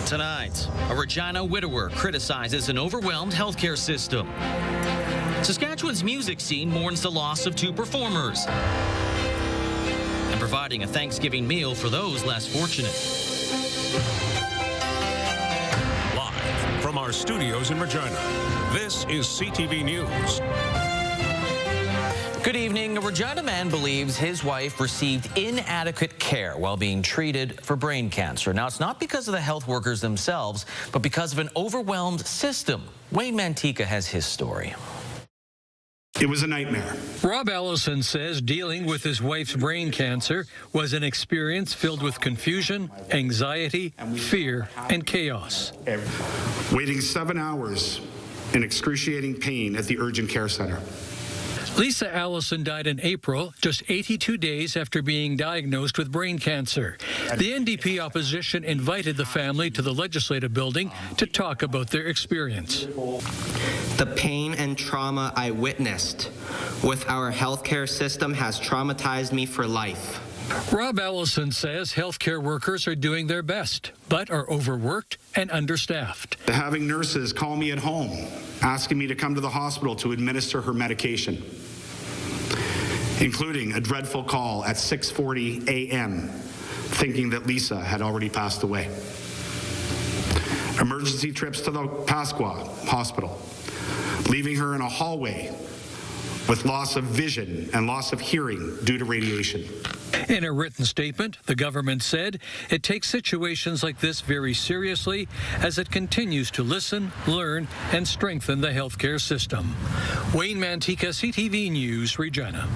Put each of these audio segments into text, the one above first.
Tonight, a Regina widower criticizes an overwhelmed healthcare system. Saskatchewan's music scene mourns the loss of 2 performers. And providing a Thanksgiving meal for those less fortunate. Live from our studios in Regina, this is CTV News. Good evening. A Regina man believes his wife received inadequate care while being treated for brain cancer. Now, it's not because of the health workers themselves, but because of an overwhelmed system. Wayne Mantika has his story. It was a nightmare. Rob Allison says dealing with his wife's brain cancer was an experience filled with confusion, anxiety, fear, and chaos. Waiting 7 hours in excruciating pain at the urgent care center. Lisa Allison died in April, just 82 days after being diagnosed with brain cancer. The NDP opposition invited the family to the Legislative Building to talk about their experience. The pain and trauma I witnessed with our healthcare system has traumatized me for life. Rob Allison says healthcare workers are doing their best, but are overworked and understaffed. Having nurses call me at home, asking me to come to the hospital to administer her medication, including a dreadful call at 6:40 a.m., thinking that Lisa had already passed away. Emergency trips to the Pasqua Hospital, leaving her in a hallway with loss of vision and loss of hearing due to radiation. In a written statement, the government said it takes situations like this very seriously as it continues to listen, learn, and strengthen the healthcare system. Wayne Mantika, CTV News, Regina.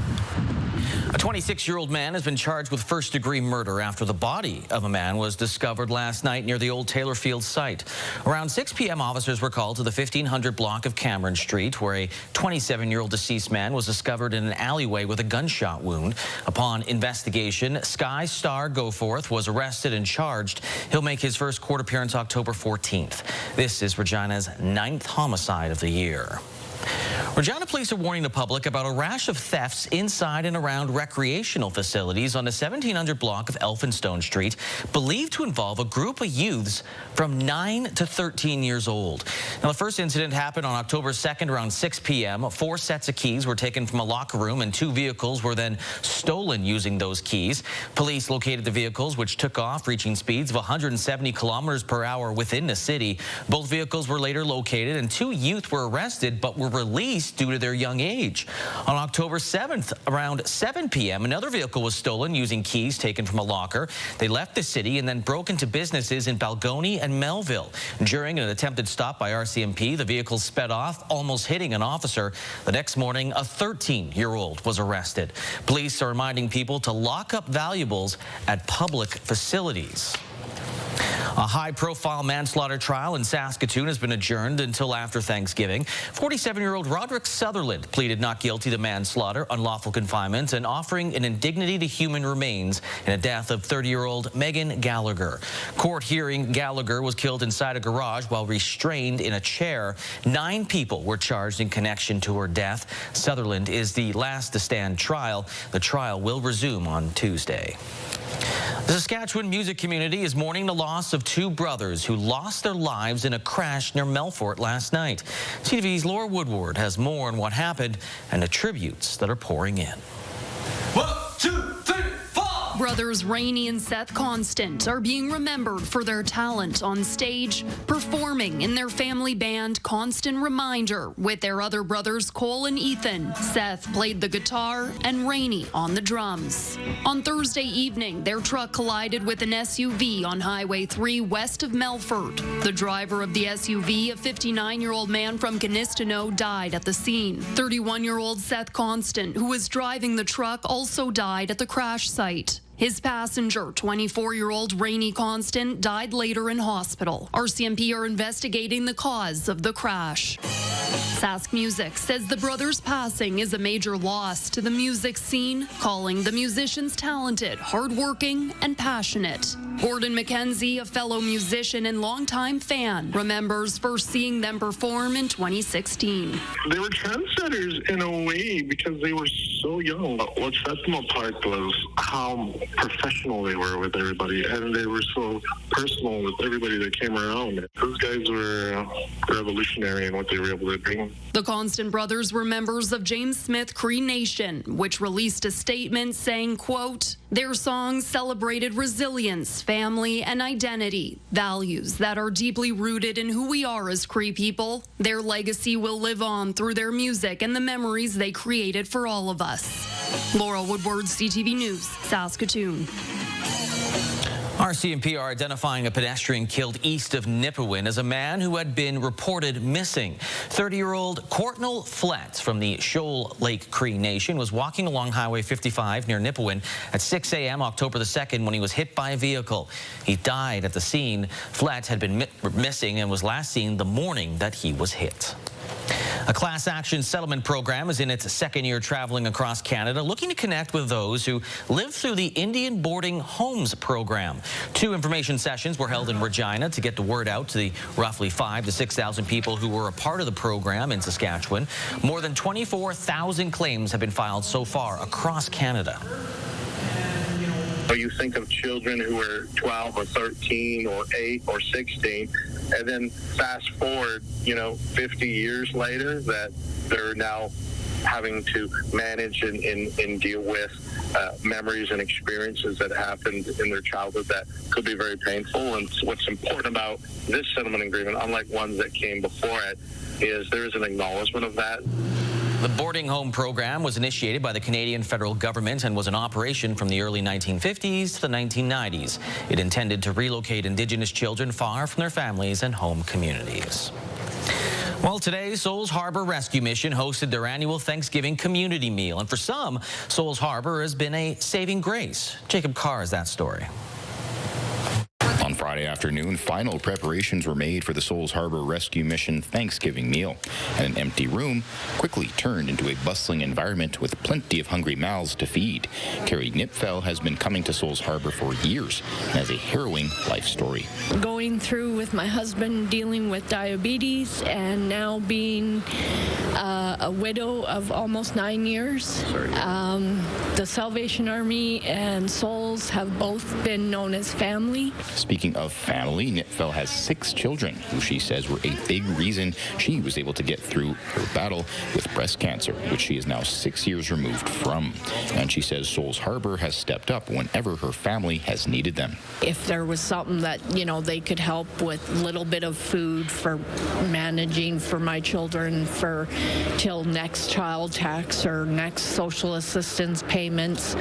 A 26-year-old man has been charged with first-degree murder after the body of a man was discovered last night near the old Taylorfield site. Around 6 p.m., officers were called to the 1500 block of Cameron Street, where a 27-year-old deceased man was discovered in an alleyway with a gunshot wound. Upon investigation, Sky Star Goforth was arrested and charged. He'll make his first court appearance October 14th. This is Regina's 9th homicide of the year. Regina police are warning the public about a rash of thefts inside and around recreational facilities on the 1700 block of Elphinstone Street, believed to involve a group of youths from 9 to 13 years old. Now, the first incident happened on October 2nd around 6 p.m. 4 sets of keys were taken from a locker room and 2 vehicles were then stolen using those keys. Police located the vehicles, which took off, reaching speeds of 170 kilometers per hour within the city. Both vehicles were later located and 2 youth were arrested but were released due to their young age. On October 7th, around 7 p.m., another vehicle was stolen using keys taken from a locker. They left the city and then broke into businesses in Balgony and Melville. During an attempted stop by RCMP, the vehicle sped off, almost hitting an officer. The next morning, a 13-year-old was arrested. Police are reminding people to lock up valuables at public facilities. A high-profile manslaughter trial in Saskatoon has been adjourned until after Thanksgiving. 47-year-old Roderick Sutherland pleaded not guilty to manslaughter, unlawful confinement, and offering an indignity to human remains in a death of 30-year-old Megan Gallagher. Court hearing Gallagher was killed inside a garage while restrained in a chair. 9 people were charged in connection to her death. Sutherland is the last to stand trial. The trial will resume on Tuesday. The Saskatchewan music community is mourning the loss of 2 brothers who lost their lives in a crash near Melfort last night. CTV's Laura Woodward has more on what happened and the tributes that are pouring in. 1, 2, 3, 4! Brothers Rainey and Seth Constant are being remembered for their talent on stage, performing in their family band Constant Reminder with their other brothers Cole and Ethan. Seth played the guitar and Rainey on the drums. On Thursday evening, their truck collided with an SUV on Highway 3 west of Melfort. The driver of the SUV, a 59-year-old man from Canistino, died at the scene. 31-year-old Seth Constant, who was driving the truck, also died at the crash site. His passenger, 24-year-old Rainey Constant, died later in hospital. RCMP are investigating the cause of the crash. Sask Music says the brothers' passing is a major loss to the music scene, calling the musicians talented, hardworking, and passionate. Gordon McKenzie, a fellow musician and longtime fan, remembers first seeing them perform in 2016. They were trendsetters in a way because they were so young. What set them apart was how professional they were with everybody, and they were so personal with everybody that came around. Those guys were revolutionary in what they were able to bring. The Constant Brothers were members of James Smith Cree Nation, which released a statement saying, quote, their songs celebrated resilience, family, and identity, values that are deeply rooted in who we are as Cree people. Their legacy will live on through their music and the memories they created for all of us. Laura Woodward, CTV News, Saskatoon. RCMP are identifying a pedestrian killed east of Nipawin as a man who had been reported missing. 30-year-old Courtnall Flett from the Shoal Lake Cree Nation was walking along Highway 55 near Nipawin at 6 a.m. October the 2nd when he was hit by a vehicle. He died at the scene. Flett had been missing and was last seen the morning that he was hit. A class action settlement program is in its second year traveling across Canada, looking to connect with those who live through the Indian Boarding Homes program. 2 information sessions were held in Regina to get the word out to the roughly 5,000 to 6,000 people who were a part of the program in Saskatchewan. More than 24,000 claims have been filed so far across Canada. So you think of children who are 12 or 13 or 8 or 16, and then fast forward, 50 years later, that they're now having to manage and deal with memories and experiences that happened in their childhood that could be very painful. And what's important about this settlement agreement, unlike ones that came before it, is there is an acknowledgement of that. The boarding home program was initiated by the Canadian federal government and was in operation from the early 1950s to the 1990s. It intended to relocate Indigenous children far from their families and home communities. Well, today, Souls Harbor Rescue Mission hosted their annual Thanksgiving community meal. And for some, Souls Harbor has been a saving grace. Jacob Carr has that story. On Friday afternoon, final preparations were made for the Souls Harbor Rescue Mission Thanksgiving meal, and an empty room quickly turned into a bustling environment with plenty of hungry mouths to feed. Carrie Knipfel has been coming to Souls Harbor for years and has a harrowing life story. Going through with my husband dealing with diabetes and now being a widow of almost 9 years. The Salvation Army and Souls have both been known as family. Speaking of family, Knipfel has 6 children who she says were a big reason she was able to get through her battle with breast cancer, which she is now 6 years removed from. And she says Souls Harbor has stepped up whenever her family has needed them. If there was something that, they could help with, a little bit of food for managing for my children for till next child tax or next social assistance payments,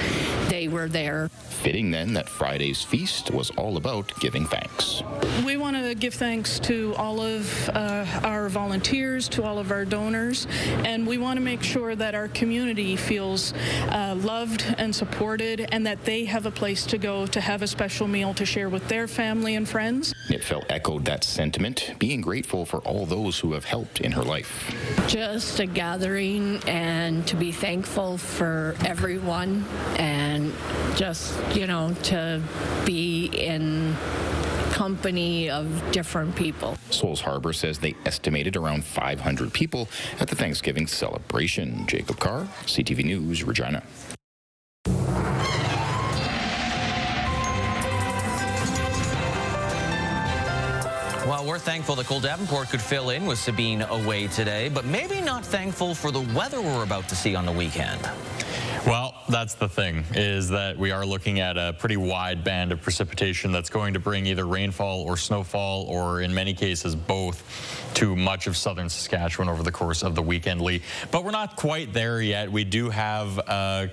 they were there. Fitting then that Friday's feast was all about giving thanks. We want to give thanks to all of our volunteers, to all of our donors, and we want to make sure that our community feels loved and supported and that they have a place to go to have a special meal to share with their family and friends. Knipfel echoed that sentiment, being grateful for all those who have helped in her life. Just a gathering and to be thankful for everyone and just, to be in company of different people. Souls Harbor says they estimated around 500 people at the Thanksgiving celebration. Jacob Carr, CTV News, Regina. Well, we're thankful that Cole Davenport could fill in with Sabine away today, but maybe not thankful for the weather we're about to see on the weekend. Well, that's the thing, is that we are looking at a pretty wide band of precipitation that's going to bring either rainfall or snowfall, or in many cases both, to much of southern Saskatchewan over the course of the weekend, Lee. But we're not quite there yet. We do have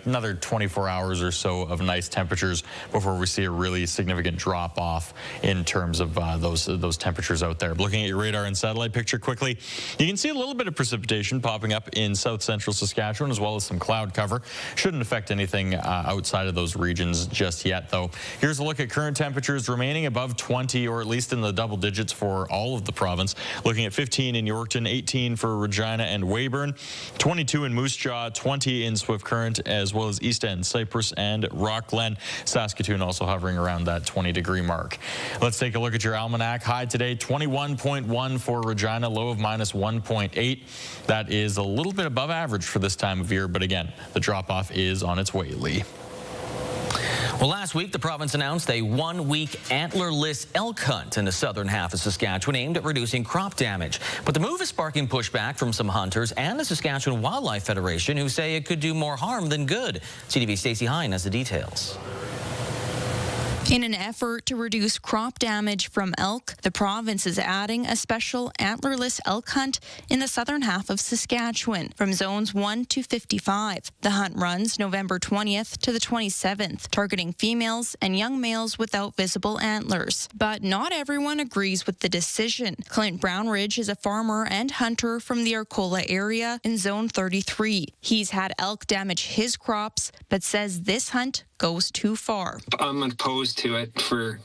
another 24 hours or so of nice temperatures before we see a really significant drop-off in terms of those temperatures out there. Looking at your radar and satellite picture quickly, you can see a little bit of precipitation popping up in south central Saskatchewan, as well as some cloud cover. Shouldn't affect anything outside of those regions just yet, though. Here's a look at current temperatures remaining above 20, or at least in the double digits for all of the province. Looking at 15 in Yorkton, 18 for Regina and Weyburn, 22 in Moose Jaw, 20 in Swift Current, as well as East End, Cypress, and Rockglen. Saskatoon also hovering around that 20-degree mark. Let's take a look at your almanac. High today, 21.1 for Regina, low of -1.8. That is a little bit above average for this time of year, but again, the drop-off is on its way, Lee. Well, last week, the province announced a one-week antlerless elk hunt in the southern half of Saskatchewan aimed at reducing crop damage. But the move is sparking pushback from some hunters and the Saskatchewan Wildlife Federation, who say it could do more harm than good. CTV's Stacey Hine has the details. In an effort to reduce crop damage from elk, the province is adding a special antlerless elk hunt in the southern half of Saskatchewan from zones 1 to 55. The hunt runs November 20th to the 27th, targeting females and young males without visible antlers. But not everyone agrees with the decision. Clint Brownridge is a farmer and hunter from the Arcola area in zone 33. He's had elk damage his crops, but says this hunt goes too far. I'm opposed to it for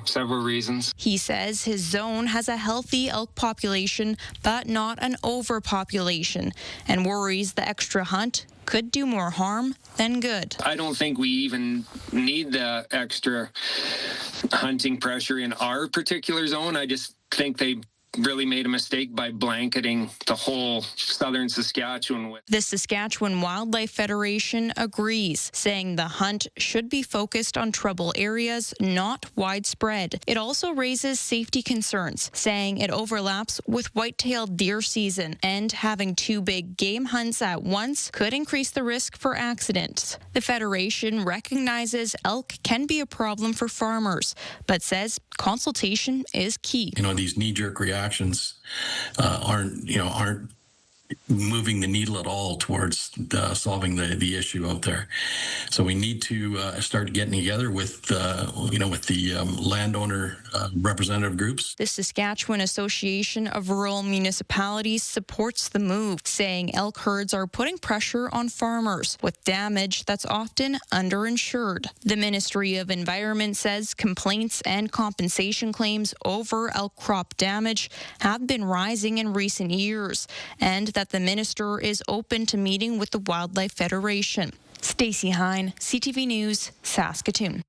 several reasons. He says his zone has a healthy elk population, but not an overpopulation, and worries the extra hunt could do more harm than good. I don't think we even need the extra hunting pressure in our particular zone. I just think they really made a mistake by blanketing the whole southern Saskatchewan with. The Saskatchewan Wildlife Federation agrees, saying the hunt should be focused on trouble areas, not widespread. It also raises safety concerns, saying it overlaps with white-tailed deer season, and having two big game hunts at once could increase the risk for accidents. The Federation recognizes elk can be a problem for farmers, but says consultation is key. These knee-jerk reactions aren't moving the needle at all towards solving the issue out there. So we need to start getting together with the landowner representative groups. The Saskatchewan Association of Rural Municipalities supports the move, saying elk herds are putting pressure on farmers with damage that's often underinsured. The Ministry of Environment says complaints and compensation claims over elk crop damage have been rising in recent years, and that the minister is open to meeting with the Wildlife Federation. Stacey Hine, CTV News, Saskatoon.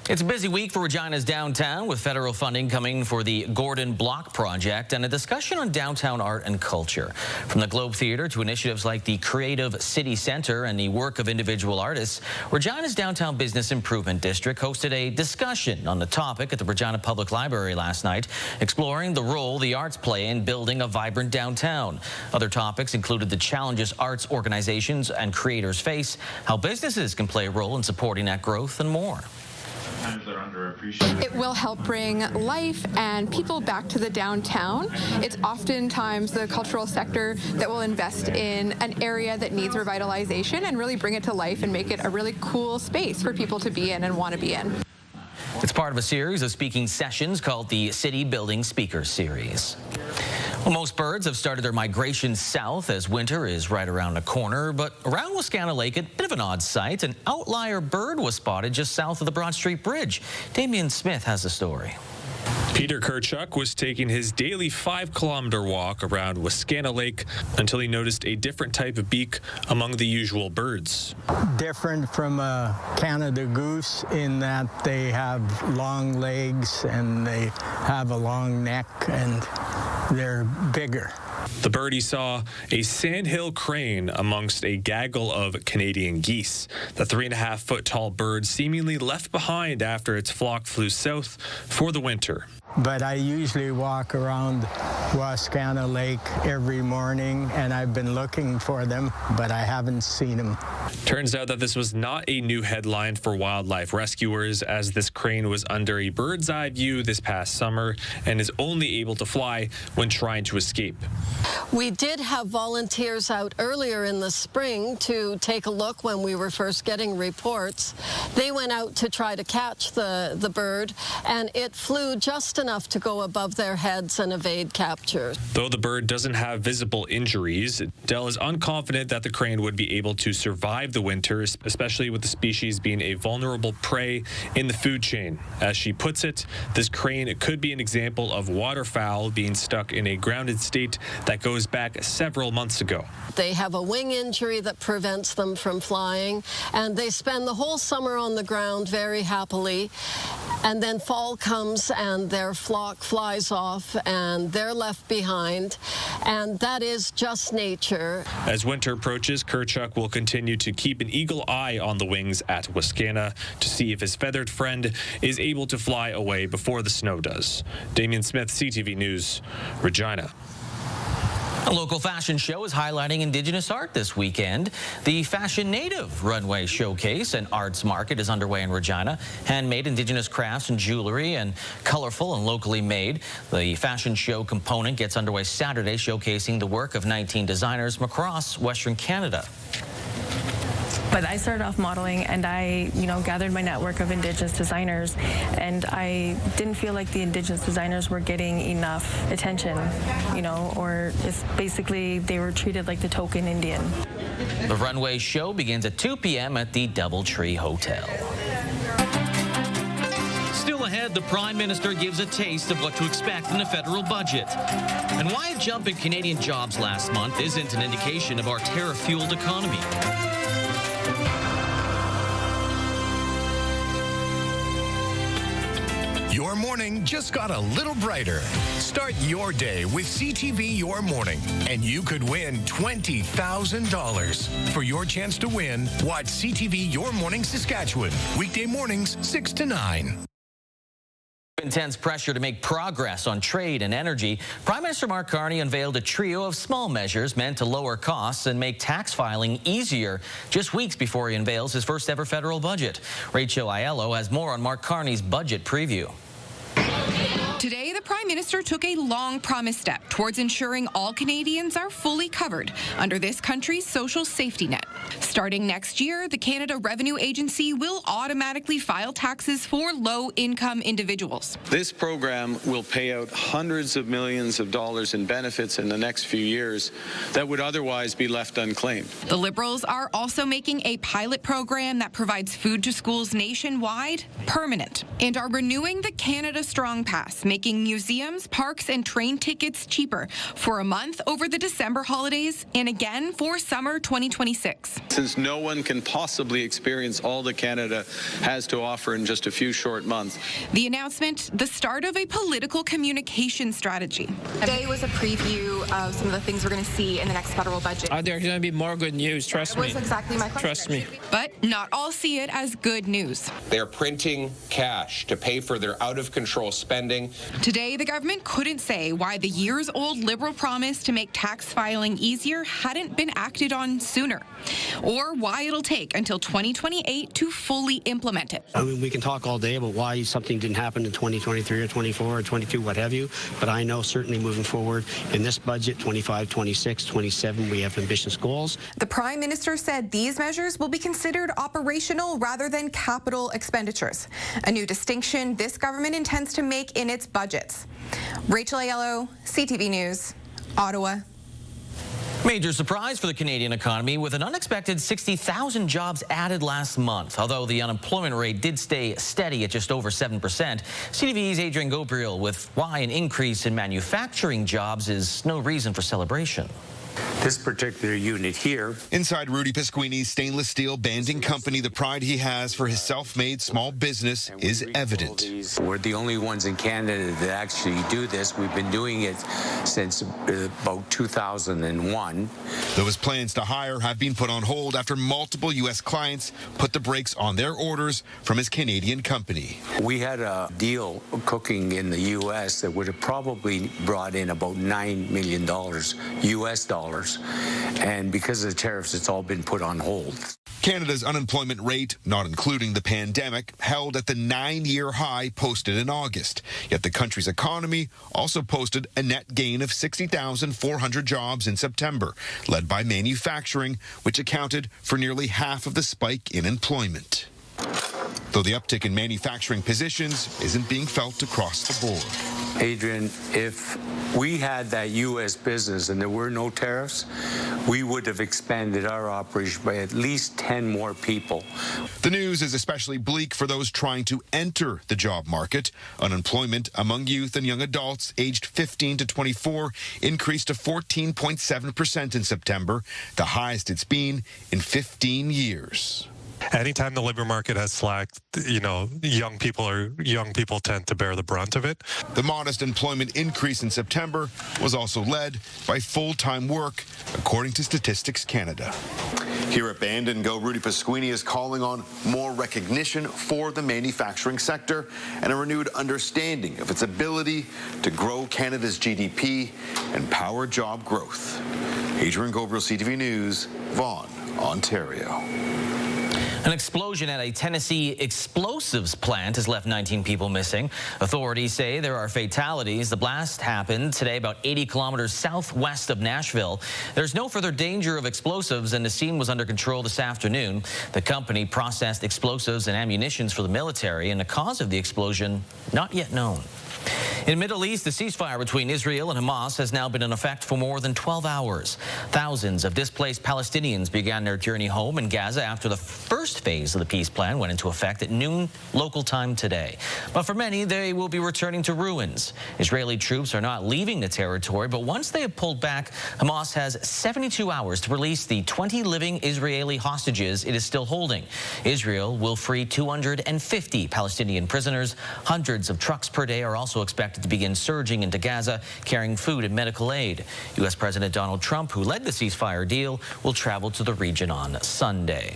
It's a busy week for Regina's downtown, with federal funding coming for the Gordon Block project and a discussion on downtown art and culture. From the Globe Theatre to initiatives like the Creative City Centre and the work of individual artists, Regina's Downtown Business Improvement District hosted a discussion on the topic at the Regina Public Library last night, exploring the role the arts play in building a vibrant downtown. Other topics included the challenges arts organizations and creators face, how businesses can play a role in supporting that growth, and more. It will help bring life and people back to the downtown. It's oftentimes the cultural sector that will invest in an area that needs revitalization and really bring it to life and make it a really cool space for people to be in and want to be in. It's part of a series of speaking sessions called the City Building Speakers Series. Well, most birds have started their migration south as winter is right around the corner, but around Wascana Lake, a bit of an odd sight. An outlier bird was spotted just south of the Broad Street Bridge. Damian Smith has the story. Peter Kirchuk was taking his daily 5-kilometer walk around Wascana Lake until he noticed a different type of beak among the usual birds. Different from a Canada goose in that they have long legs and they have a long neck and they're bigger. The bird he saw, a Sandhill crane amongst a gaggle of Canadian geese. The 3.5-foot tall bird seemingly left behind after its flock flew south for the winter. But I usually walk around Wascana Lake every morning, and I've been looking for them, but I haven't seen them. Turns out that this was not a new headline for wildlife rescuers, as this crane was under a bird's eye view this past summer and is only able to fly when trying to escape. We did have volunteers out earlier in the spring to take a look when we were first getting reports. They went out to try to catch the bird, and it flew just enough to go above their heads and evade capture. Though the bird doesn't have visible injuries, Dell is unconfident that the crane would be able to survive the winter, especially with the species being a vulnerable prey in the food chain. As she puts it, this crane could be an example of waterfowl being stuck in a grounded state that goes back several months ago. They have a wing injury that prevents them from flying, and they spend the whole summer on the ground very happily. And then fall comes and their flock flies off and they're left behind. And that is just nature. As winter approaches, Kerchuk will continue to keep an eagle eye on the wings at Wascana to see if his feathered friend is able to fly away before the snow does. Damien Smith, CTV News, Regina. A local fashion show is highlighting Indigenous art this weekend. The Fashion Native Runway Showcase and Arts Market is underway in Regina. Handmade Indigenous crafts and jewelry, and colorful and locally made. The fashion show component gets underway Saturday, showcasing the work of 19 designers from across Western Canada. But I started off modeling, and I, gathered my network of Indigenous designers, and I didn't feel like the Indigenous designers were getting enough attention, or it's basically they were treated like the token Indian. The runway show begins at 2 p.m. at the Doubletree Hotel. Still ahead, the Prime Minister gives a taste of what to expect in the federal budget, and why a jump in Canadian jobs last month isn't an indication of our tariff-fueled economy. Your morning just got a little brighter. Start your day with CTV Your Morning, and you could win $20,000. For your chance to win, watch CTV Your Morning Saskatchewan, weekday mornings 6 to 9. Intense pressure to make progress on trade and energy. Prime Minister Mark Carney unveiled a trio of small measures meant to lower costs and make tax filing easier, just weeks before he unveils his first ever federal budget. Rachel Aiello has more on Mark Carney's budget preview. Today, the Prime Minister took a long-promised step towards ensuring all Canadians are fully covered under this country's social safety net. Starting next year, the Canada Revenue Agency will automatically file taxes for low-income individuals. This program will pay out hundreds of millions of dollars in benefits in the next few years that would otherwise be left unclaimed. The Liberals are also making a pilot program that provides food to schools nationwide permanent, and are renewing the Canada Strong Pass, making museums, parks, and train tickets cheaper for a month over the December holidays and again for summer 2026. Since no one can possibly experience all that Canada has to offer in just a few short months. The announcement, the start of a political communication strategy. Today was a preview of some of the things we're going to see in the next federal budget. There's going to be more good news, trust me. That was exactly my question. Trust me. But not all see it as good news. They're printing cash to pay for their out-of-control spending. Today, the government couldn't say why the years-old Liberal promise to make tax filing easier hadn't been acted on sooner, or why it'll take until 2028 to fully implement it. I mean, we can talk all day about why something didn't happen in 2023 or 24 or 22, what have you, but I know certainly moving forward in this budget, 25, 26, 27, we have ambitious goals. The Prime Minister said these measures will be considered operational rather than capital expenditures, a new distinction this government intends to make in its budgets. Rachel Aiello, CTV News, Ottawa. Major surprise for the Canadian economy with an unexpected 60,000 jobs added last month. Although the unemployment rate did stay steady at just over 7%, CTV's Adrian Gabriel with why an increase in manufacturing jobs is no reason for celebration. This particular unit here. Inside Rudy Pasquini's stainless steel banding company, the pride he has for his self-made small business is evident. We're the only ones in Canada that actually do this. We've been doing it since about 2001. Though his plans to hire have been put on hold after multiple U.S. clients put the brakes on their orders from his Canadian company. We had a deal cooking in the U.S. that would have probably brought in about $9 million U.S. dollars. And because of the tariffs, it's all been put on hold. Canada's unemployment rate, not including the pandemic, held at the 9-year high posted in August. Yet the country's economy also posted a net gain of 60,400 jobs in September, led by manufacturing, which accounted for nearly half of the spike in employment. Though the uptick in manufacturing positions isn't being felt across the board. Adrian, if we had that U.S. business and there were no tariffs, we would have expanded our operation by at least 10 more people. The news is especially bleak for those trying to enter the job market. Unemployment among youth and young adults aged 15 to 24 increased to 14.7% in September, the highest it's been in 15 years. Anytime the labor market has slacked, young people tend to bear the brunt of it. The modest employment increase in September was also led by full-time work, according to Statistics Canada. Here at Band and Go, Rudy Pasquini is calling on more recognition for the manufacturing sector and a renewed understanding of its ability to grow Canada's GDP and power job growth. Adrian Gobriel, CTV News, Vaughan, Ontario. An explosion at a Tennessee explosives plant has left 19 people missing. Authorities say there are fatalities. The blast happened today about 80 kilometers southwest of Nashville. There's no further danger of explosives, and the scene was under control this afternoon. The company processed explosives and ammunitions for the military, and the cause of the explosion not yet known. In the Middle East, the ceasefire between Israel and Hamas has now been in effect for more than 12 hours. Thousands of displaced Palestinians began their journey home in Gaza after the first phase of the peace plan went into effect at noon local time today. But for many, they will be returning to ruins. Israeli troops are not leaving the territory, but once they have pulled back, Hamas has 72 hours to release the 20 living Israeli hostages it is still holding. Israel will free 250 Palestinian prisoners. Hundreds of trucks per day are also expected to begin surging into Gaza, carrying food and medical aid. U.S. President Donald Trump, who led the ceasefire deal, will travel to the region on Sunday.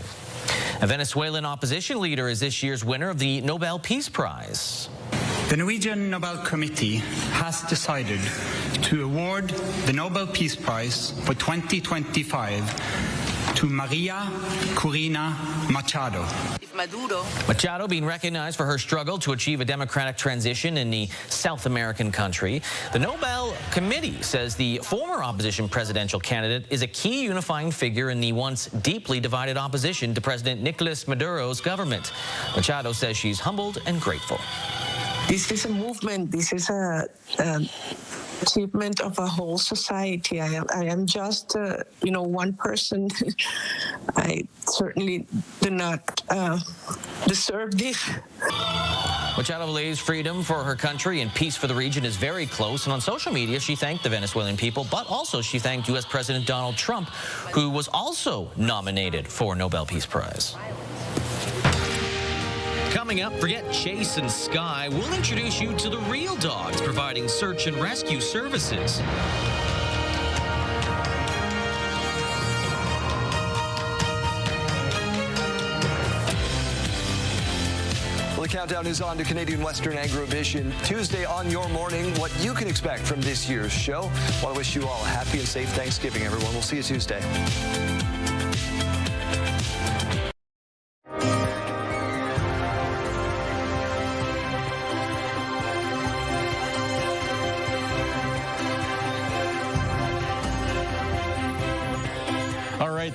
A Venezuelan opposition leader is this year's winner of the Nobel Peace Prize. The Norwegian Nobel Committee has decided to award the Nobel Peace Prize for 2025 to Maria Corina Machado. Machado being recognized for her struggle to achieve a democratic transition in the South American country. The Nobel Committee says the former opposition presidential candidate is a key unifying figure in the once deeply divided opposition to President Nicolas Maduro's government. Machado says she's humbled and grateful. This is a movement. This is a achievement of a whole society. I am just, one person. I certainly do not deserve this. Machado believes freedom for her country and peace for the region is very close. And on social media, she thanked the Venezuelan people, but also she thanked U.S. President Donald Trump, who was also nominated for a Nobel Peace Prize. Coming up, forget Chase and Sky. We'll introduce you to the real dogs providing search and rescue services. Well, the countdown is on to Canadian Western Agrovision Tuesday on your morning. What you can expect from this year's show. I want to wish you all a happy and safe Thanksgiving, everyone. We'll see you Tuesday.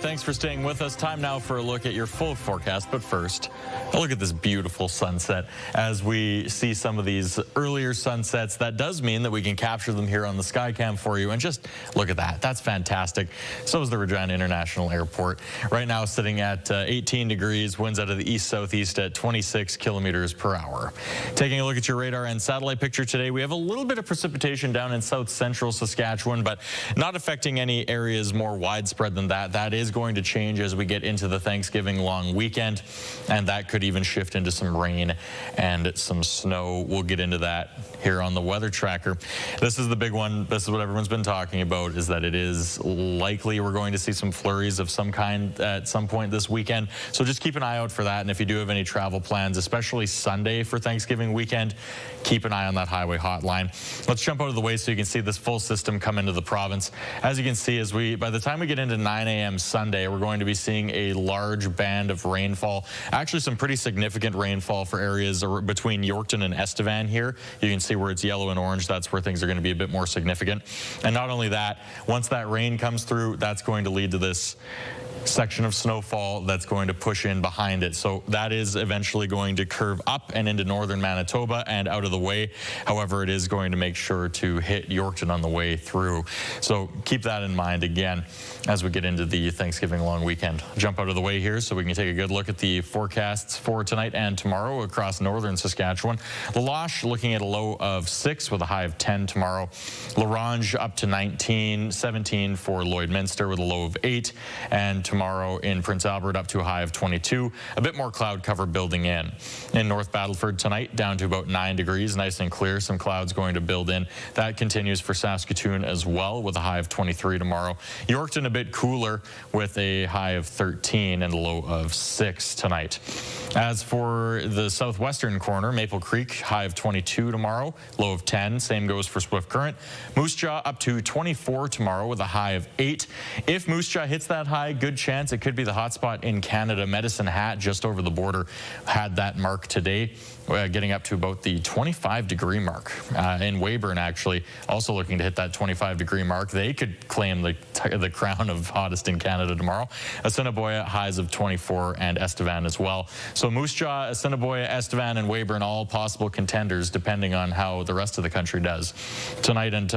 Thanks for staying with us. Time now for a look at your full forecast. But first, a look at this beautiful sunset. As we see some of these earlier sunsets, that does mean that we can capture them here on the Skycam for you. And just look at that. That's fantastic. So is the Regina International Airport. Right now sitting at 18 degrees, winds out of the east-southeast at 26 kilometers per hour. Taking a look at your radar and satellite picture today, we have a little bit of precipitation down in south-central Saskatchewan, but not affecting any areas more widespread than that. That is going to change as we get into the Thanksgiving long weekend, and that could even shift into some rain and some snow. We'll get into that here on the weather tracker. This is the big one. This is what everyone's been talking about, is that it is likely we're going to see some flurries of some kind at some point this weekend. So just keep an eye out for that. And if you do have any travel plans, especially Sunday for Thanksgiving weekend, keep an eye on that highway hotline. Let's jump out of the way so you can see this full system come into the province. As you can see, by the time we get into 9 a.m. Sunday, we're going to be seeing a large band of rainfall. Actually, some pretty significant rainfall for areas between Yorkton and Estevan here. You can see where it's yellow and orange. That's where things are going to be a bit more significant. And not only that, once that rain comes through, that's going to lead to this section of snowfall that's going to push in behind it. So that is eventually going to curve up and into northern Manitoba and out of the way. However, it is going to make sure to hit Yorkton on the way through. So keep that in mind again as we get into the Thanksgiving long weekend. Jump out of the way here so we can take a good look at the forecasts for tonight and tomorrow across northern Saskatchewan. La Loche looking at a low of 6 with a high of 10 tomorrow. La Ronge up to 19, 17 for Lloydminster with a low of 8. And tomorrow in Prince Albert up to a high of 22. A bit more cloud cover building in. In North Battleford tonight down to about 9 degrees, nice and clear. Some clouds going to build in. That continues for Saskatoon as well with a high of 23 tomorrow. Yorkton a bit cooler with a high of 13 and a low of 6 tonight. As for the southwestern corner, Maple Creek high of 22 tomorrow, low of 10. Same goes for Swift Current. Moose Jaw up to 24 tomorrow with a high of 8. If Moose Jaw hits that high, good chance it could be the hotspot in Canada. Medicine Hat just over the border had that mark today, getting up to about the 25-degree mark. In Weyburn, actually, also looking to hit that 25-degree mark. They could claim the crown of hottest in Canada tomorrow. Assiniboia highs of 24 and Estevan as well. So Moose Jaw, Assiniboia, Estevan, and Weyburn all possible contenders depending on how the rest of the country does. Tonight and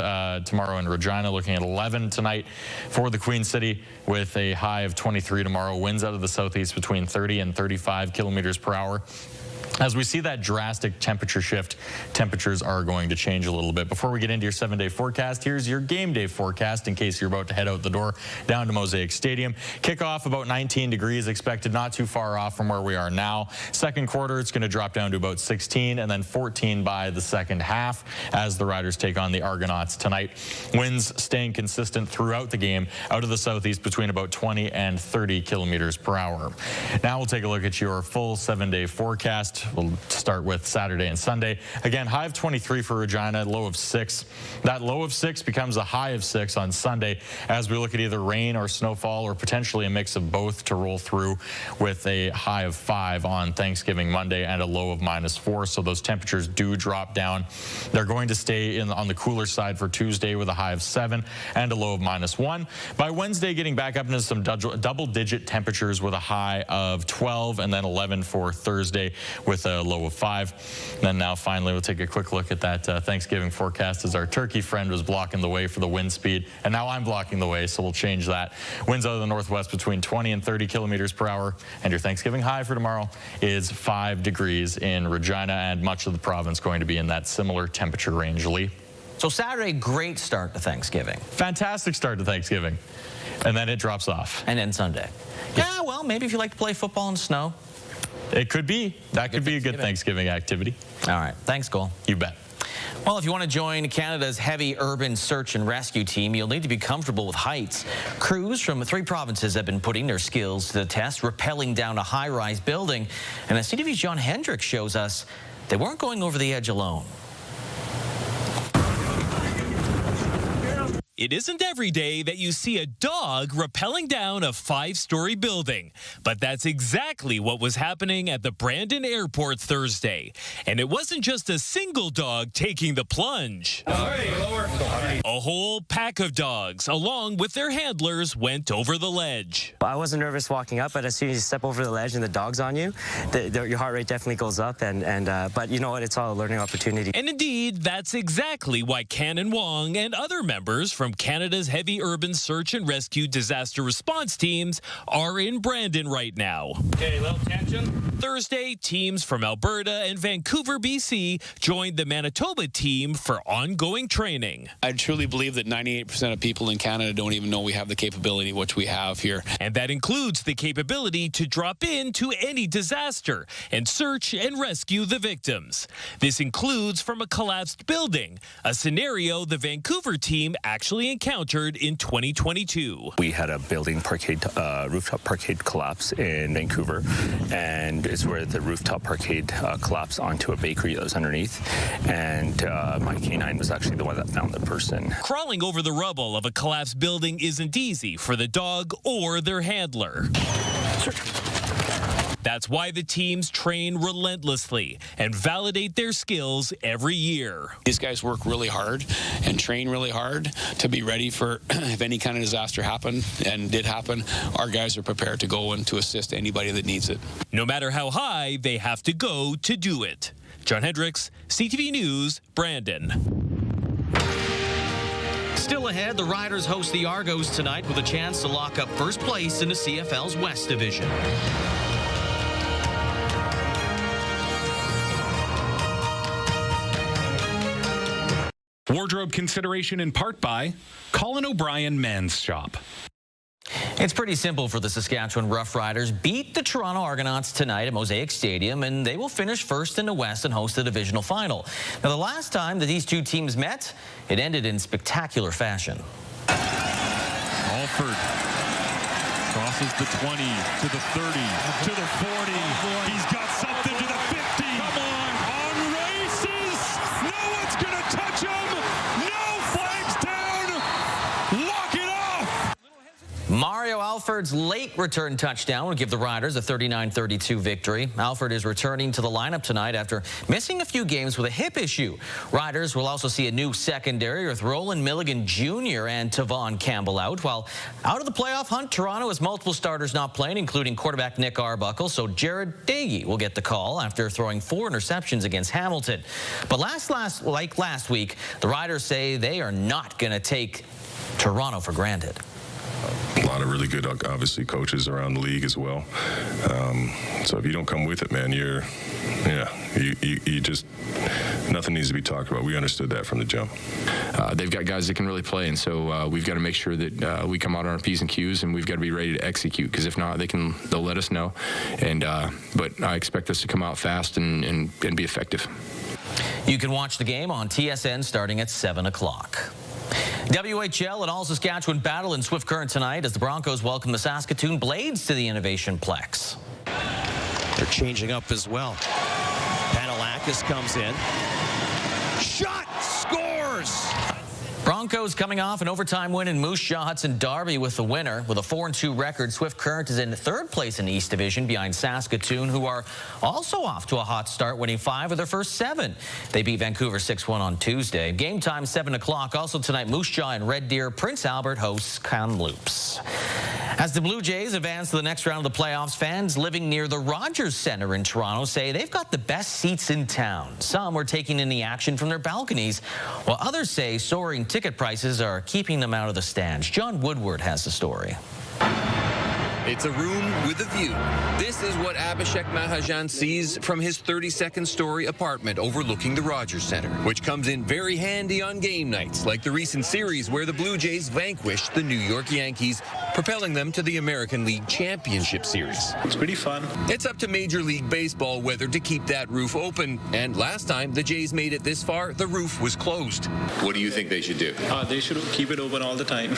tomorrow in Regina looking at 11 tonight for the Queen City with a high of 23 tomorrow. Winds out of the southeast between 30 and 35 kilometers per hour. As we see that drastic temperature shift, temperatures are going to change a little bit. Before we get into your 7-day forecast, here's your game day forecast in case you're about to head out the door down to Mosaic Stadium. Kickoff about 19 degrees expected, not too far off from where we are now. Second quarter, it's going to drop down to about 16 and then 14 by the second half as the Riders take on the Argonauts tonight. Winds staying consistent throughout the game out of the southeast between about 20 and 30 kilometers per hour. Now we'll take a look at your full 7-day forecast. We'll start with Saturday and Sunday. Again, high of 23 for Regina, low of 6. That low of 6 becomes a high of 6 on Sunday as we look at either rain or snowfall or potentially a mix of both to roll through with a high of 5 on Thanksgiving Monday and a low of -4. So those temperatures do drop down. They're going to stay on the cooler side for Tuesday with a high of 7 and a low of -1. By Wednesday, getting back up into some double-digit temperatures with a high of 12 and then 11 for Thursday with a low of 5. Then now finally we'll take a quick look at that Thanksgiving forecast as our turkey friend was blocking the way for the wind speed, and now I'm blocking the way, so we'll change that. Winds out of the northwest between 20 and 30 kilometers per hour, and your Thanksgiving high for tomorrow is 5 degrees in Regina, and much of the province going to be in that similar temperature range. Lee? So Saturday, great start to Thanksgiving. Fantastic start to Thanksgiving. And then it drops off. And then Sunday. Yeah, well, maybe if you like to play football in snow. It could be. That could be a good Thanksgiving activity. All right. Thanks, Cole. You bet. Well, if you want to join Canada's heavy urban search and rescue team, you'll need to be comfortable with heights. Crews from 3 provinces have been putting their skills to the test, rappelling down a high-rise building. And as CTV's John Hendricks shows us, they weren't going over the edge alone. It isn't every day that you see a dog rappelling down a 5-story building, but that's exactly what was happening at the Brandon Airport Thursday. And it wasn't just a single dog taking the plunge. A whole pack of dogs, along with their handlers, went over the ledge. I wasn't nervous walking up, but as soon as you step over the ledge and the dog's on you, your heart rate definitely goes up. But you know what? It's all a learning opportunity. And indeed, that's exactly why Canon Wong and other members from Canada's heavy urban search and rescue disaster response teams are in Brandon right now. Okay, little tension. Thursday, teams from Alberta and Vancouver, BC joined the Manitoba team for ongoing training. I truly believe that 98% of people in Canada don't even know we have the capability which we have here. And that includes the capability to drop into any disaster and search and rescue the victims. This includes from a collapsed building, a scenario the Vancouver team actually encountered in 2022. We had a building parkade, rooftop parkade collapse in Vancouver, and it's where the rooftop parkade collapsed onto a bakery that was underneath, and my canine was actually the one that found the person. Crawling over the rubble of a collapsed building isn't easy for the dog or their handler. That's why the teams train relentlessly and validate their skills every year. These guys work really hard and train really hard to be ready for if any kind of disaster happened and did happen, our guys are prepared to go in to assist anybody that needs it. No matter how high, they have to go to do it. John Hendricks, CTV News, Brandon. Still ahead, the Riders host the Argos tonight with a chance to lock up first place in the CFL's West Division. Wardrobe consideration in part by Colin O'Brien Men's Shop. It's pretty simple for the Saskatchewan Roughriders. Beat the Toronto Argonauts tonight at Mosaic Stadium, and they will finish first in the West and host the divisional final. Now, the last time that these two teams met, it ended in spectacular fashion. Alford crosses the 20 to the 30 to the 40. He's got something to the 50. Come on races. No one's going to touch him. No flags down. Lock it off. Mario Alford's late return touchdown would give the Riders a 39-32 victory. Alford is returning to the lineup tonight after missing a few games with a hip issue. Riders will also see a new secondary with Roland Milligan Jr. and Tavon Campbell out. While out of the playoff hunt, Toronto has multiple starters not playing, including quarterback Nick Arbuckle, so Jared Dagey will get the call after throwing 4 interceptions against Hamilton. But like last week, the Riders say they are not going to take Toronto for granted. A lot of really good, obviously, coaches around the league as well. So if you don't come with it, man, you just, nothing needs to be talked about. We understood that from the jump. They've got guys that can really play, and so we've got to make sure that we come out on our P's and Q's, and we've got to be ready to execute, because if not, they'll let us know. And but I expect us to come out fast and be effective. You can watch the game on TSN starting at 7 o'clock. WHL and All Saskatchewan battle in Swift Current tonight as the Broncos welcome the Saskatoon Blades to the Innovation Plex. They're changing up as well. Panalakis comes in. Shot! Scores! Broncos coming off an overtime win in Moose Jaw Hudson Derby with the winner. With a 4-2 record, Swift Current is in 3rd place in the East Division behind Saskatoon, who are also off to a hot start, winning 5 of their first 7. They beat Vancouver 6-1 on Tuesday. Game time 7 o'clock. Also tonight, Moose Jaw and Red Deer Prince Albert hosts Kamloops. As the Blue Jays advance to the next round of the playoffs, fans living near the Rogers Centre in Toronto say they've got the best seats in town. Some are taking in the action from their balconies, while others say soaring ticket prices are keeping them out of the stands. John Woodward has the story. It's a room with a view. This is what Abhishek Mahajan sees from his 32nd-story apartment overlooking the Rogers Centre, which comes in very handy on game nights, like the recent series where the Blue Jays vanquished the New York Yankees, propelling them to the American League Championship Series. It's pretty fun. It's up to Major League Baseball weather to keep that roof open, and last time the Jays made it this far, the roof was closed. What do you think they should do? They should keep it open all the time.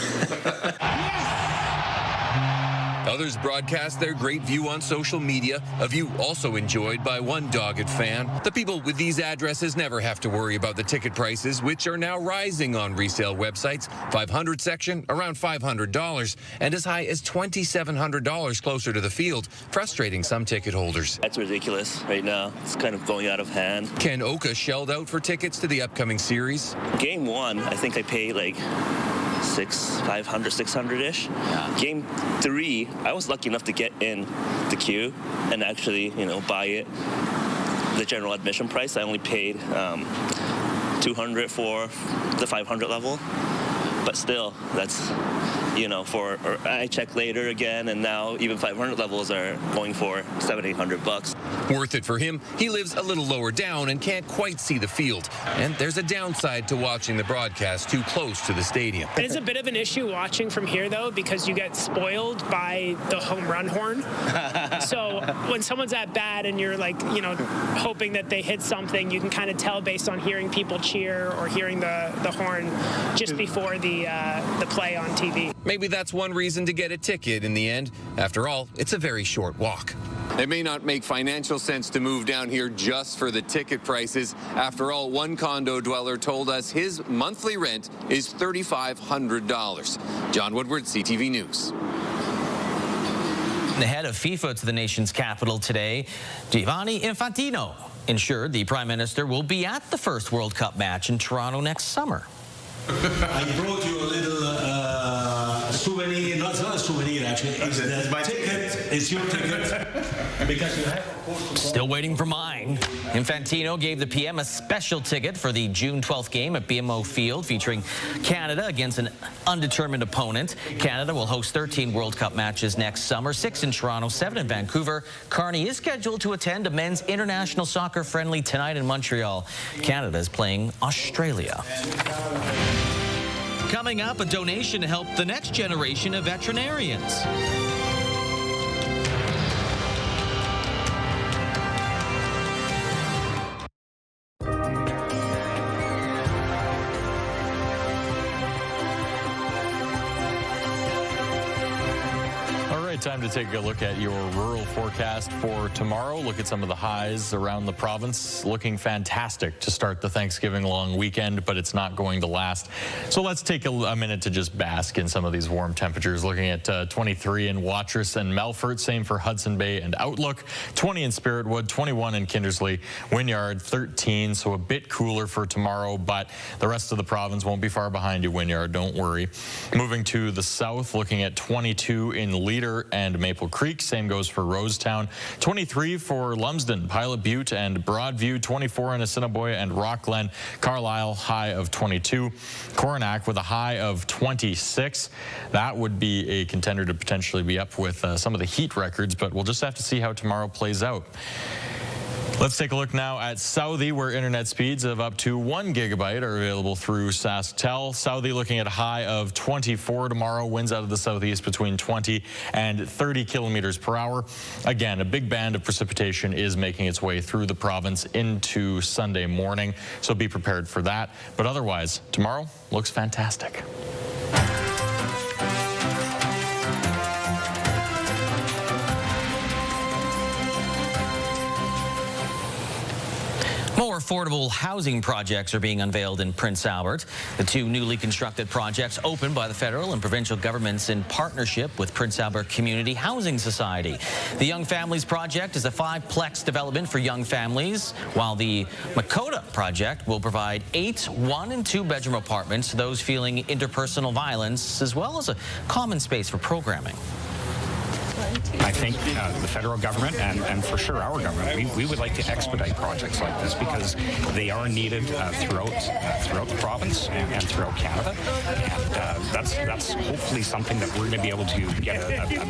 Others broadcast their great view on social media, a view also enjoyed by one dogged fan. The people with these addresses never have to worry about the ticket prices, which are now rising on resale websites. 500 section, around $500, and as high as $2,700 closer to the field, frustrating some ticket holders. That's ridiculous right now. It's kind of going out of hand. Ken Oka shelled out for tickets to the upcoming series. Game 1, I think I paid like $500, $600-ish. Yeah. Game 3, I was lucky enough to get in the queue and actually, buy it. The general admission price, I only paid $200 for the 500 level. But still, that's, I checked later again, and now even 500 levels are going for $700-800. Worth it for him. He lives a little lower down and can't quite see the field. And there's a downside to watching the broadcast too close to the stadium. It is a bit of an issue watching from here, though, because you get spoiled by the home run horn. So when someone's at bat and you're hoping that they hit something, you can kind of tell based on hearing people cheer or hearing the horn just before the play on TV. Maybe that's one reason to get a ticket in the end. After all, it's a very short walk. It may not make financial sense to move down here just for the ticket prices. After all, one condo dweller told us his monthly rent is $3,500. John Woodward, CTV News. The head of FIFA to the nation's capital today, Gianni Infantino, ensured the Prime Minister will be at the first World Cup match in Toronto next summer. I brought you a little souvenir, not a souvenir actually, it's my ticket, it's your ticket, because you have of course... Still waiting for mine. Infantino gave the PM a special ticket for the June 12th game at BMO Field featuring Canada against an undetermined opponent. Canada will host 13 World Cup matches next summer, 6 in Toronto, 7 in Vancouver. Carney is scheduled to attend a men's international soccer friendly tonight in Montreal. Canada is playing Australia. Coming up, a donation to help the next generation of veterinarians. Time to take a look at your rural forecast for tomorrow. Look at some of the highs around the province. Looking fantastic to start the Thanksgiving long weekend, but it's not going to last. So let's take a minute to just bask in some of these warm temperatures. Looking at 23 in Watrous and Melfort, same for Hudson Bay and Outlook, 20 in Spiritwood, 21 in Kindersley, Wynyard 13, so a bit cooler for tomorrow, but the rest of the province won't be far behind you, Wynyard, don't worry. Moving to the south, looking at 22 in Leader and Maple Creek. Same goes for Rosetown. 23 for Lumsden, Pilot Butte, and Broadview. 24 in Assiniboia and Rockglen. Carlisle, high of 22. Coronach with a high of 26. That would be a contender to potentially be up with some of the heat records, but we'll just have to see how tomorrow plays out. Let's take a look now at Southie, where internet speeds of up to 1 gigabyte are available through SaskTel. Southie looking at a high of 24 tomorrow. Winds out of the southeast between 20 and 30 kilometers per hour. Again, a big band of precipitation is making its way through the province into Sunday morning, so be prepared for that. But otherwise, tomorrow looks fantastic. More affordable housing projects are being unveiled in Prince Albert. The 2 newly constructed projects opened by the federal and provincial governments in partnership with Prince Albert Community Housing Society. The Young Families Project is a 5-plex development for young families, while the Makota project will provide 8 1- and 2-bedroom apartments to those feeling interpersonal violence, as well as a common space for programming. I think the federal government and for sure our government, we would like to expedite projects like this because they are needed throughout the province and throughout Canada. And that's hopefully something that we're going to be able to get a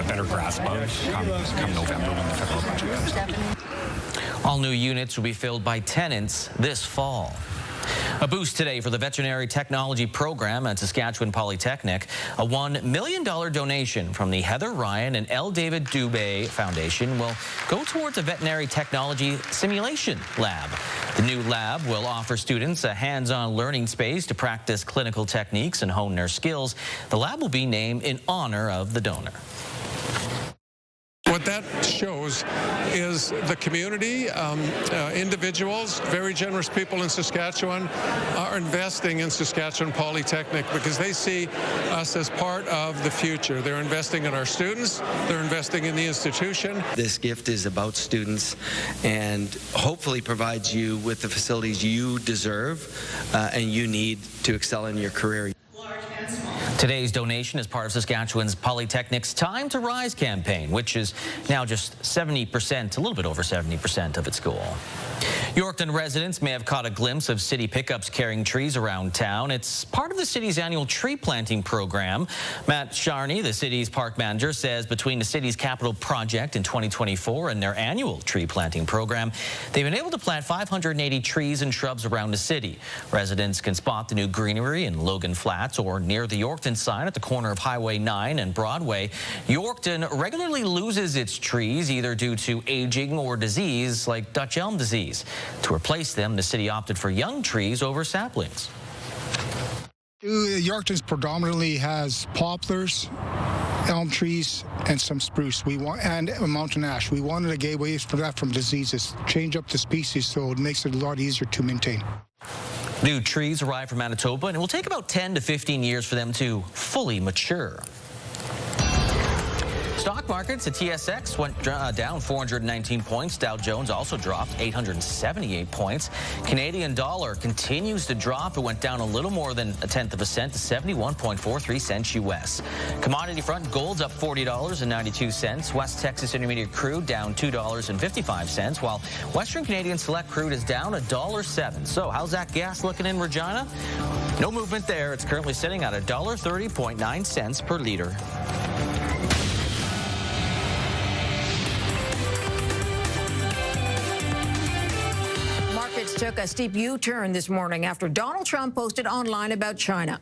better grasp of come November when the federal budget comes out. All new units will be filled by tenants this fall. A boost today for the Veterinary Technology Program at Saskatchewan Polytechnic. A $1 million donation from the Heather Ryan and L. David Dubé Foundation will go towards a veterinary technology simulation lab. The new lab will offer students a hands-on learning space to practice clinical techniques and hone their skills. The lab will be named in honor of the donor. What that shows is the community, individuals, very generous people in Saskatchewan are investing in Saskatchewan Polytechnic because they see us as part of the future. They're investing in our students. They're investing in the institution. This gift is about students and hopefully provides you with the facilities you deserve and you need to excel in your career. Today's donation is part of Saskatchewan's Polytechnic's Time to Rise campaign, which is now just 70%, a little bit over 70% of its goal. Yorkton residents may have caught a glimpse of city pickups carrying trees around town. It's part of the city's annual tree planting program. Matt Sharney, the city's park manager, says between the city's capital project in 2024 and their annual tree planting program, they've been able to plant 580 trees and shrubs around the city. Residents can spot the new greenery in Logan Flats or near the Yorkton sign at the corner of Highway 9 and Broadway. Yorkton regularly loses its trees either due to aging or disease like Dutch elm disease. To replace them, the city opted for young trees over saplings. Yorkton predominantly has poplars, elm trees, and some spruce. And mountain ash. We wanted to get away from that from diseases, change up the species so it makes it a lot easier to maintain. New trees arrive from Manitoba, and it will take about 10 to 15 years for them to fully mature. Stock markets, the TSX went down 419 points. Dow Jones also dropped 878 points. Canadian dollar continues to drop. It went down a little more than 1/10 cent to 71.43 cents US. Commodity front, gold's up $40.92. West Texas Intermediate crude down $2.55, while Western Canadian Select crude is down $1.07. So how's that gas looking in Regina? No movement there. It's currently sitting at $1.30.9 per liter. Markets took a steep U-turn this morning after Donald Trump posted online about China.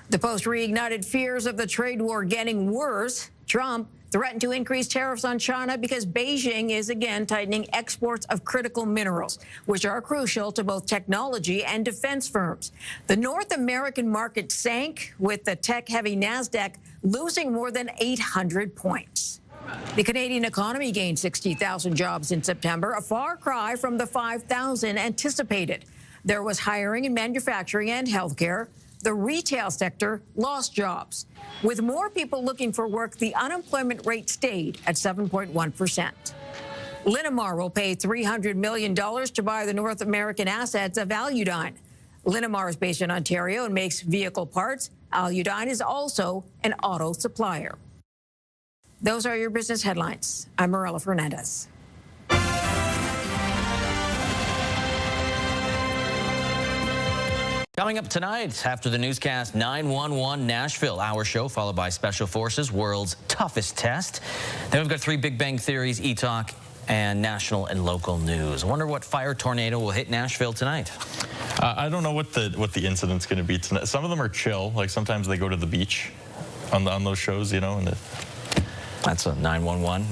The post reignited fears of the trade war getting worse. Trump threatened to increase tariffs on China because Beijing is again tightening exports of critical minerals, which are crucial to both technology and defense firms. The North American market sank, with the tech-heavy NASDAQ losing more than 800 points. The Canadian economy gained 60,000 jobs in September, a far cry from the 5,000 anticipated. There was hiring in manufacturing and healthcare. The retail sector lost jobs. With more people looking for work, the unemployment rate stayed at 7.1%. Linamar will pay $300 million to buy the North American assets of Aludyne. Linamar is based in Ontario and makes vehicle parts. Aludyne is also an auto supplier. Those are your business headlines. I'm Marella Fernandez. Coming up tonight, after the newscast, 911 Nashville hour show, followed by Special Forces, World's Toughest Test. Then we've got 3 Big Bang Theories, E-Talk, and national and local news. I wonder what fire tornado will hit Nashville tonight. I don't know what the incident's going to be tonight. Some of them are chill. Like sometimes they go to the beach on those shows, you know. That's a 911.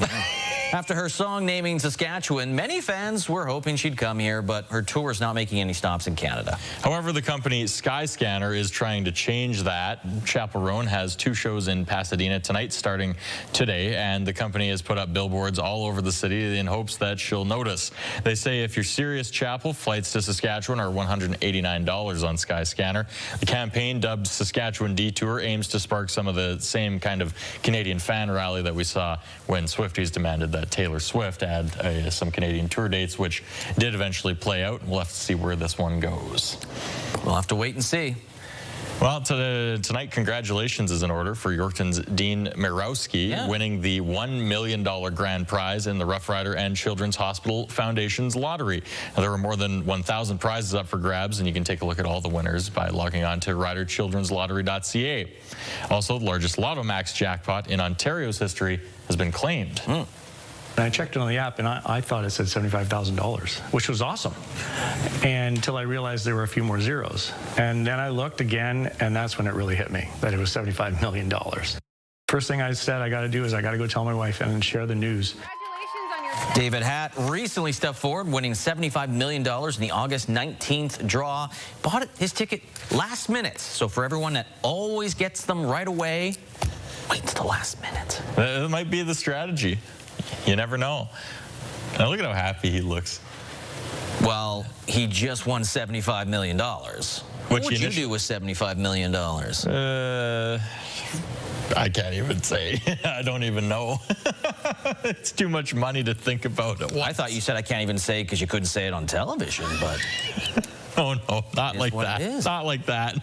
After her song naming Saskatchewan, many fans were hoping she'd come here, but her tour is not making any stops in Canada. However, the company Skyscanner is trying to change that. Chappell Roan has 2 shows in Pasadena tonight, starting today, and the company has put up billboards all over the city in hopes that she'll notice. They say if you're serious, Chappell, flights to Saskatchewan are $189 on Skyscanner. The campaign, dubbed Saskatchewan Detour, aims to spark some of the same kind of Canadian fan rally that we saw when Swifties demanded that Taylor Swift add some Canadian tour dates, which did eventually play out. We'll have to see where this one goes. We'll have to wait and see. Well, tonight, congratulations is in order for Yorkton's Dean Mirowski, winning the $1 million grand prize in the Roughrider and Children's Hospital Foundation's lottery. Now, there were more than 1,000 prizes up for grabs, and you can take a look at all the winners by logging on to riderchildrenslottery.ca. Also, the largest Lotto Max jackpot in Ontario's history has been claimed. I checked it on the app, and I thought it said $75,000, which was awesome, and until I realized there were a few more zeros. And then I looked again, and that's when it really hit me, that it was $75 million. First thing I said I got to do is I got to go tell my wife and share the news. David Hatt recently stepped forward, winning $75 million in the August 19th draw. Bought his ticket last minute, so for everyone that always gets them right away, wait until the last minute. That might be the strategy. You never know. Now look at how happy he looks. Well, he just won $75 million. What would you do with $75 million? I can't even say. I don't even know. It's too much money to think about at once. I thought you said I can't even say because you couldn't say it on television, but... Oh, no, not like that. Not like that.